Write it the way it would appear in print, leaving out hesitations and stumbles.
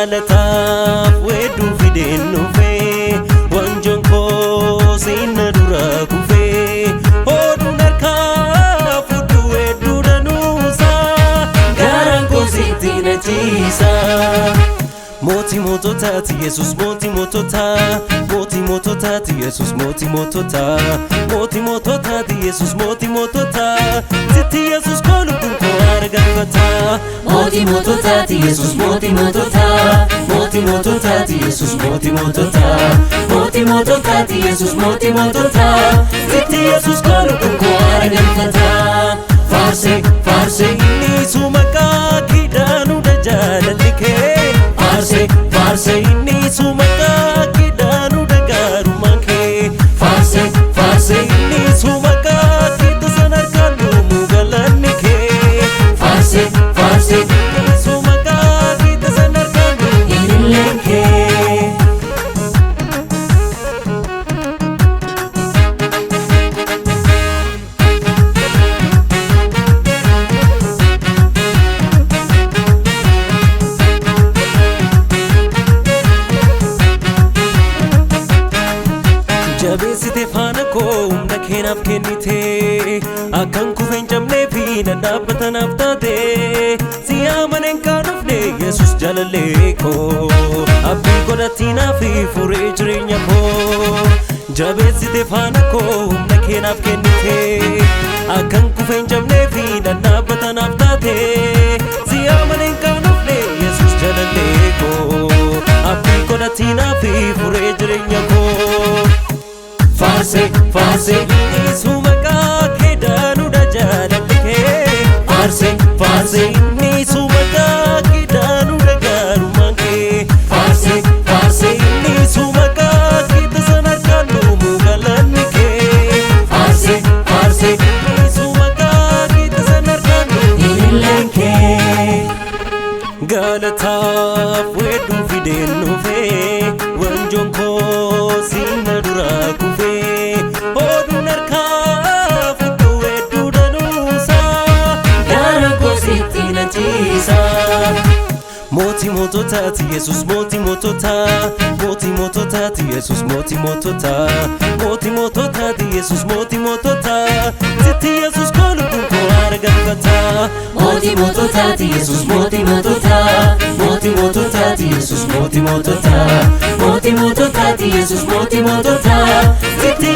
galataaf wedduu fideen dhufee wanjoon koo sinna dura kufee oduun harkaa fudhu wedduu danuusaa garaan koo sitti na ciisa. Moti mototati Jesus moti motota moti mototati Jesus moti motota moti mototati Jesus moti motota sitti Jesus kolubun ko argafata moti mototati Jesus moti motota moti mototati Jesus moti motota moti mototati Jesus moti motota sitti Jesus kolubun ko argafata farse farse inni sumaka kidanu dajalalike farse farse inni sumaka kidanu dagaru manke farse farse inni sumaka kidasanar kanu mugalanike farse farse inni sumaka kidasanar kanu ilenke. Jabeessite faana koo humna keenaaf kennite akkan kufeen cabnee fi nan dhaabbatanaaf taate si amanen kaan dhufne Yesus jaalallee koo abdii godhattiinaa fi furee jireenya koo. Jabeessite faana koo humna keenaaf kennite akkan kufeen cabnee fi nan dhaabbatanaaf taate si amanen kaan dhufne Yesus jaalallee koo abdii godhattiinaa fi furee jireenya koo. Farse farse inni sumaka kidanu dajalalike farse farse inni sumaka kidanu dagaru manke farse farse inni sumaka kidasanar kanu mugalanike farse farse inni sumaka kidasanar kanu ilenke. Galataaf wedduu fideen dhufee wanjoon koo sinna dura kufee oduun harkaa fudhu wedduu danuusaa garaan koo sitti na ciisa. Moti mototati Jesus moti motota moti mototati Jesus moti motota moti mototati Jesus moti motota sitti Jesus kolubun ko argafata moti mototati Jesus moti motota moti mototati Jesus moti motota moti mototati Jesus moti motota sitti